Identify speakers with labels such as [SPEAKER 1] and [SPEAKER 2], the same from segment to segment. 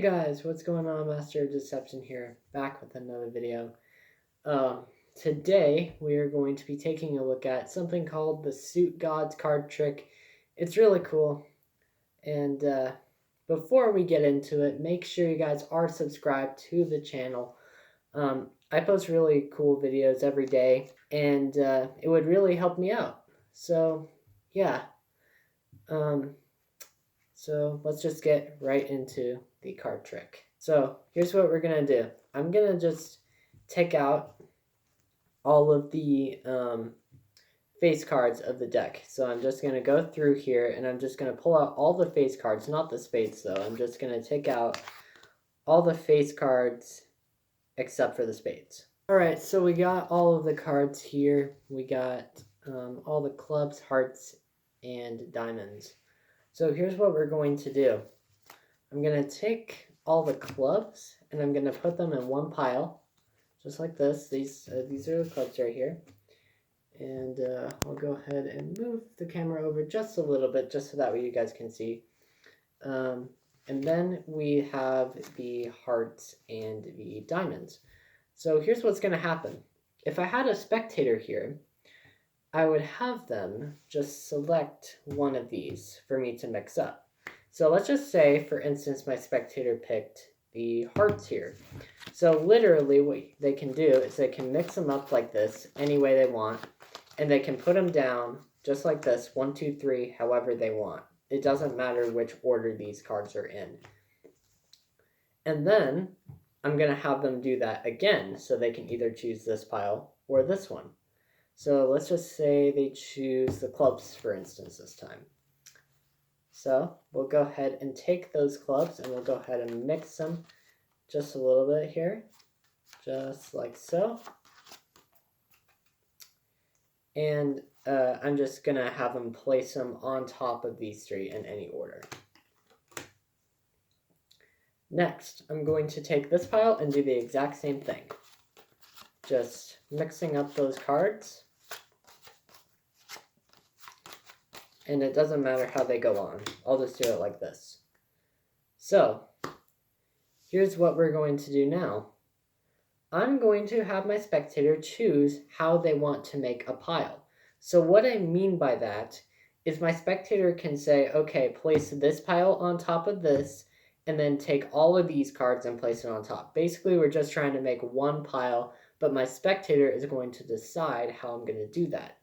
[SPEAKER 1] guys, what's going on? Master of Deception here, back with another video. Today we are going to be taking a look at something called the Suit Gods card trick. It's really cool, and before we get into it, make sure you guys are subscribed to the channel. I post really cool videos every day, and it would really help me out. So, yeah. So let's just get right into the card trick. So here's what we're gonna do. I'm gonna just take out all of the face cards of the deck. So I'm just gonna go through here and I'm just gonna pull out all the face cards, not the spades though. I'm just gonna take out all the face cards except for the spades. Alright, so we got all of the cards here. We got all the clubs, hearts, and diamonds. So here's what we're going to do. I'm going to take all the clubs and I'm going to put them in one pile, just like this. These are the clubs right here. And I'll go ahead and move the camera over just a little bit, just so that way you guys can see. And then we have the hearts and the diamonds. So here's what's going to happen. If I had a spectator here, I would have them just select one of these for me to mix up. So let's just say, for instance, my spectator picked the hearts here. So literally what they can do is they can mix them up like this any way they want, and they can put them down just like this, 1, 2, 3, however they want. It doesn't matter which order these cards are in. And then I'm going to have them do that again, so they can either choose this pile or this one. So let's just say they choose the clubs, for instance, this time. So we'll go ahead and take those clubs and we'll go ahead and mix them just a little bit here, just like so. And I'm just going to have them place them on top of these three in any order. Next, I'm going to take this pile and do the exact same thing. Just mixing up those cards. And it doesn't matter how they go on. I'll just do it like this. So, here's what we're going to do now. I'm going to have my spectator choose how they want to make a pile. So what I mean by that is my spectator can say, okay, place this pile on top of this, and then take all of these cards and place it on top. Basically, we're just trying to make one pile, but my spectator is going to decide how I'm going to do that.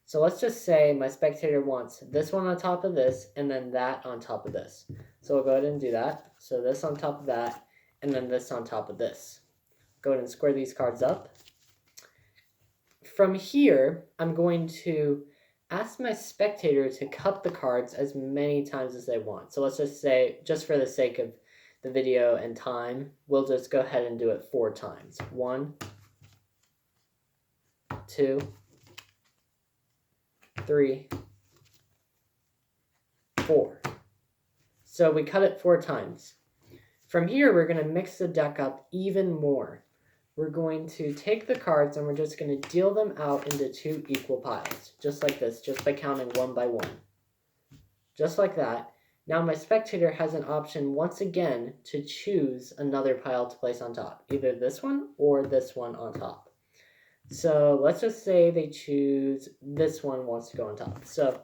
[SPEAKER 1] So let's just say my spectator wants this one on top of this, and then that on top of this. So we'll go ahead and do that. So this on top of that, and then this on top of this. Go ahead and square these cards up. From here, I'm going to ask my spectator to cut the cards as many times as they want. So let's just say, just for the sake of the video and time, we'll just go ahead and do it 4 times. 1, 2, 3, 4. So we cut it 4 times. From here, we're going to mix the deck up even more. We're going to take the cards and we're just going to deal them out into 2 equal piles, just like this, just by counting 1 by 1. Just like that. Now my spectator has an option once again to choose another pile to place on top, either this one or this one on top. So let's just say they choose this one wants to go on top. So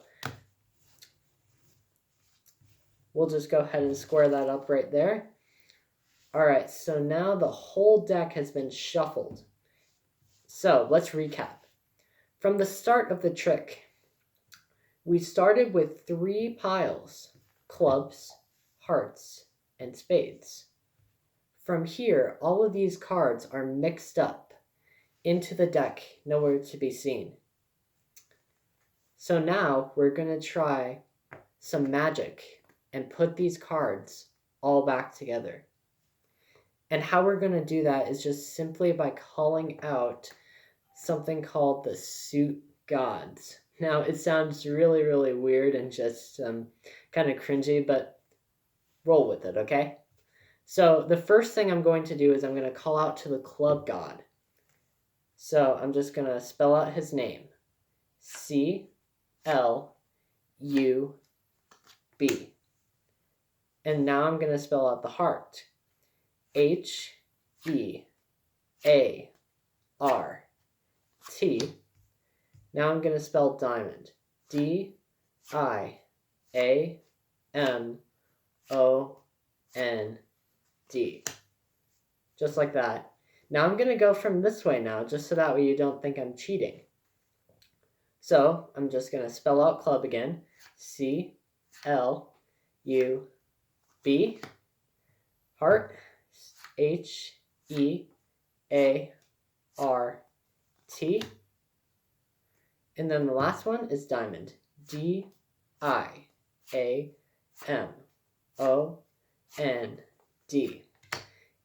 [SPEAKER 1] we'll just go ahead and square that up right there. Alright, so now the whole deck has been shuffled. So let's recap. From the start of the trick, we started with 3 piles: clubs, hearts, and spades. From here, all of these cards are mixed up into the deck, nowhere to be seen. So now we're going to try some magic and put these cards all back together. And how we're going to do that is just simply by calling out something called the Suit Gods. Now, it sounds really, really weird and just kind of cringy, but roll with it, okay? So the first thing I'm going to do is I'm going to call out to the Club God. So I'm just going to spell out his name. C-L-U-B. And now I'm going to spell out the heart. H-E-A-R-T. Now I'm going to spell diamond. D-I-A-M-O-N-D. Just like that. Now I'm going to go from this way now, just so that way you don't think I'm cheating. So I'm just going to spell out club again. C-L-U-B. Heart. H-E-A-R-T. And then the last one is diamond. D-I-A-M-O-N-D.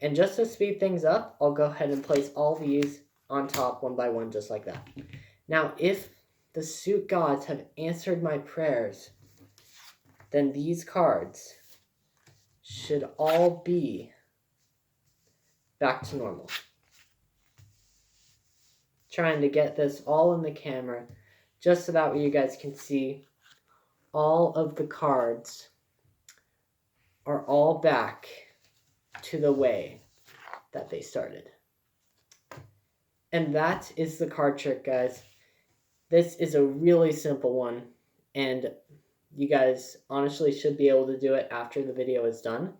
[SPEAKER 1] And just to speed things up, I'll go ahead and place all these on top one by one, just like that. Now, if the suit gods have answered my prayers, then these cards should all be back to normal. Trying to get this all in the camera, just so that way you guys can see all of the cards are all back to the way that they started. And that is the card trick, guys. This is a really simple one, and you guys honestly should be able to do it after the video is done.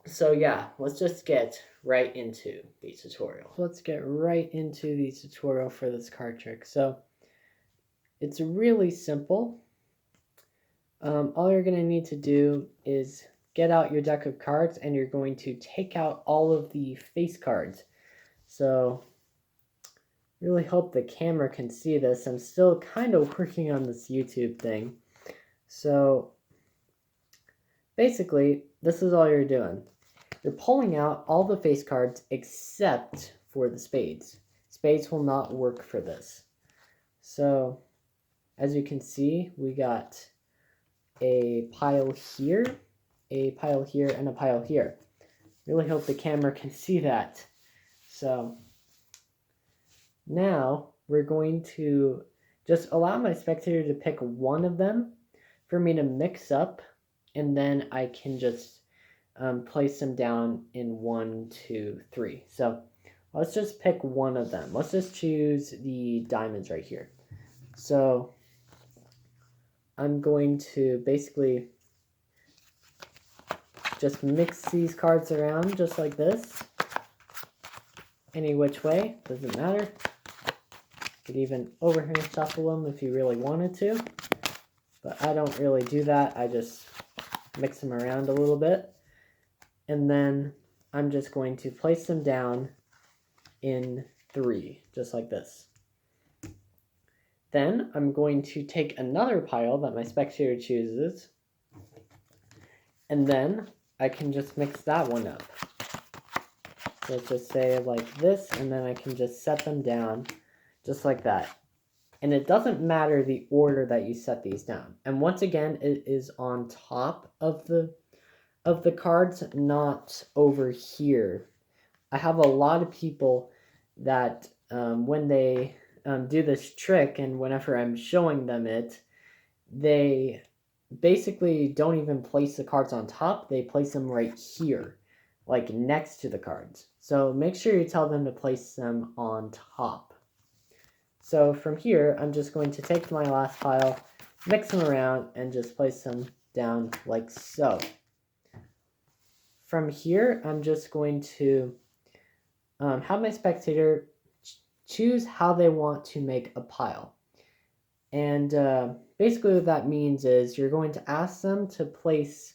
[SPEAKER 1] So yeah, let's just get right into the tutorial. Let's get right into the tutorial for this card trick. So it's really simple. All you're going to need to do is get out your deck of cards, and you're going to take out all of the face cards. So really hope the camera can see this. I'm still kind of working on this YouTube thing. So basically, this is all you're doing. You're pulling out all the face cards except for the spades. Spades will not work for this. So as you can see, we got a pile here, a pile here, and a pile here. Really hope the camera can see that. So now we're going to just allow my spectator to pick one of them for me to mix up, and then I can just place them down in 1, 2, 3. So let's just pick one of them. Let's just choose the diamonds right here. So I'm going to basically just mix these cards around just like this. Any which way, doesn't matter. You could even overhand shuffle them if you really wanted to. But I don't really do that. I just mix them around a little bit. And then I'm just going to place them down in 3, just like this. Then I'm going to take another pile that my spectator chooses, and then I can just mix that one up. So let's just say like this, and then I can just set them down just like that. And it doesn't matter the order that you set these down. And once again, it is on top of the cards, not over here. I have a lot of people that when they do this trick, and whenever I'm showing them it, they basically don't even place the cards on top. They place them right here, like next to the cards. So make sure you tell them to place them on top. So from here, I'm just going to take my last pile, mix them around, and just place them down like so. From here, I'm just going to have my spectator choose how they want to make a pile. And basically what that means is you're going to ask them to place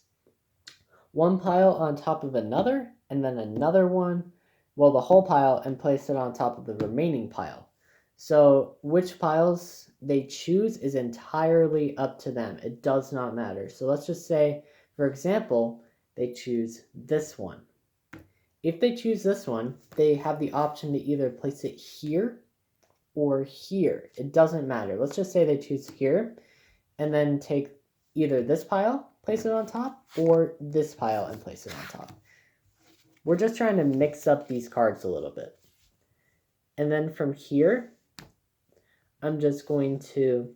[SPEAKER 1] one pile on top of another, and then another one, well, the whole pile, and place it on top of the remaining pile. So which piles they choose is entirely up to them. It does not matter. So let's just say, for example, they choose this one. If they choose this one, they have the option to either place it here or here. It doesn't matter. Let's just say they choose here, and then take either this pile, place it on top, or this pile and place it on top. We're just trying to mix up these cards a little bit. And then from here, I'm just going to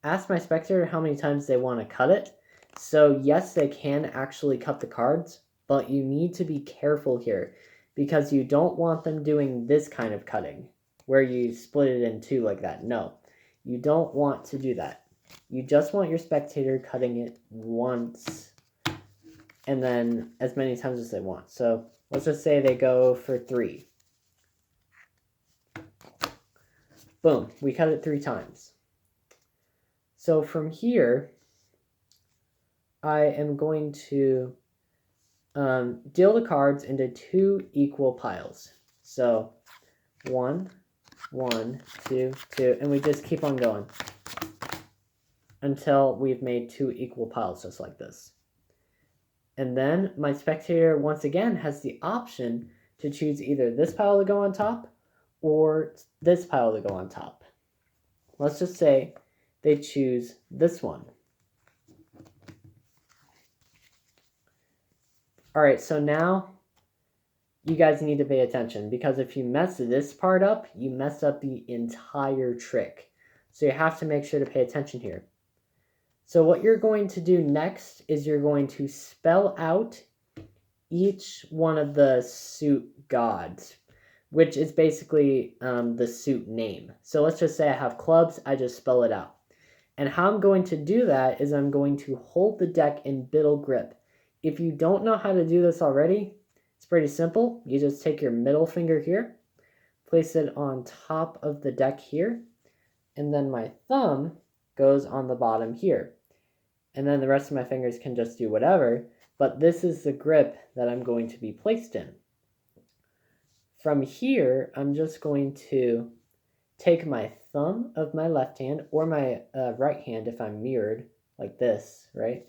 [SPEAKER 1] ask my spectator how many times they want to cut it. So yes, they can actually cut the cards, but you need to be careful here because you don't want them doing this kind of cutting where you split it in two like that. No, you don't want to do that. You just want your spectator cutting it once and then as many times as they want. So let's just say they go for 3. Boom, we cut it 3 times. So from here, I am going to deal the cards into 2 equal piles. So 1, 1, 2, 2, and we just keep on going until we've made 2 equal piles just like this. And then my spectator once again has the option to choose either this pile to go on top or this pile to go on top. Let's just say they choose this one. Alright, so now you guys need to pay attention because if you mess this part up, you mess up the entire trick. So you have to make sure to pay attention here. So what you're going to do next is you're going to spell out each one of the suit gods, which is basically the suit name. So let's just say I have clubs, I just spell it out. And how I'm going to do that is I'm going to hold the deck in middle grip. If you don't know how to do this already, it's pretty simple. You just take your middle finger here, place it on top of the deck here, and then my thumb goes on the bottom here. And then the rest of my fingers can just do whatever, but this is the grip that I'm going to be placed in. From here, I'm just going to take my thumb of my left hand or my right hand if I'm mirrored like this, right?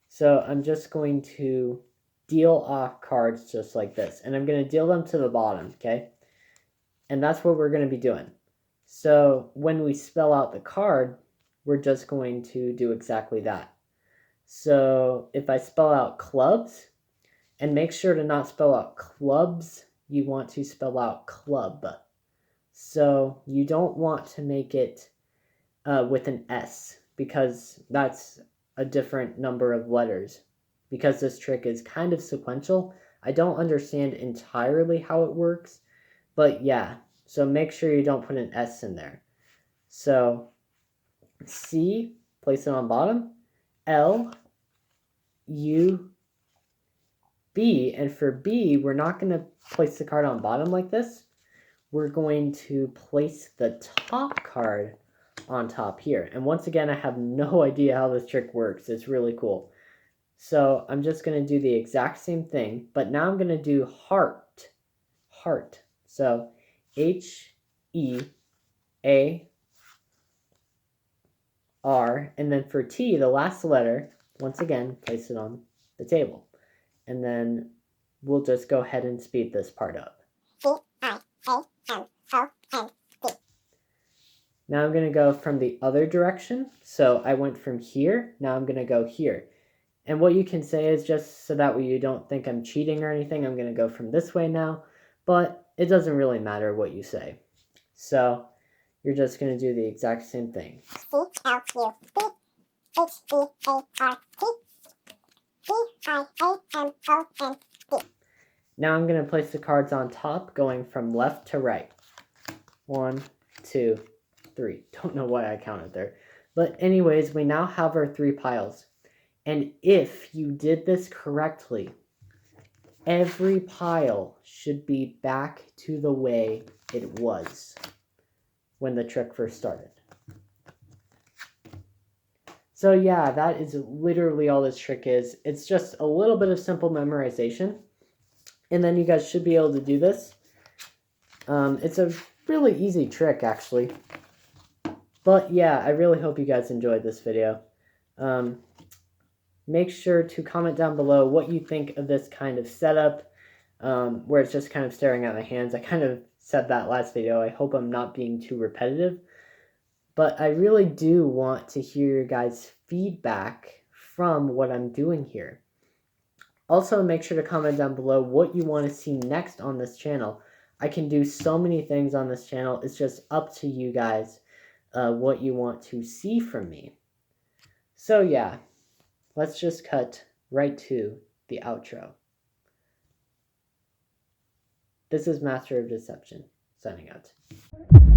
[SPEAKER 1] So I'm just going to deal off cards just like this, and I'm going to deal them to the bottom, okay? And that's what we're going to be doing. So when we spell out the card, we're just going to do exactly that. So if I spell out clubs, and make sure to not spell out clubs, you want to spell out club. So you don't want to make it with an S because that's a different number of letters. Because this trick is kind of sequential, I don't understand entirely how it works, but yeah, so make sure you don't put an S in there. So C, place it on bottom, L, U, B, and for B, we're not going to place the card on bottom like this. We're going to place the top card on top here. And once again, I have no idea how this trick works. It's really cool. So I'm just going to do the exact same thing, but now I'm going to do heart. Heart. So H-E-A-R, and then for T, the last letter, once again, place it on the table. And then we'll just go ahead and speed this part up. Now I'm going to go from the other direction. So I went from here. Now I'm going to go here. And what you can say is just so that way you don't think I'm cheating or anything, I'm going to go from this way now. But it doesn't really matter what you say. So you're just going to do the exact same thing. Now I'm going to place the cards on top, going from left to right. 1, 2, 3. Don't know why I counted there. But anyways, we now have our 3 piles. And if you did this correctly, every pile should be back to the way it was when the trick first started. So yeah, that is literally all this trick is. It's just a little bit of simple memorization. And then you guys should be able to do this. It's a really easy trick, actually. But yeah, I really hope you guys enjoyed this video. Make sure to comment down below what you think of this kind of setup, where it's just kind of staring at my hands. I kind of said that last video. I hope I'm not being too repetitive. But I really do want to hear your guys' feedback from what I'm doing here. Also, make sure to comment down below what you want to see next on this channel. I can do so many things on this channel. It's just up to you guys what you want to see from me. So yeah. let's just cut right to the outro. This is Master of Deception, signing out.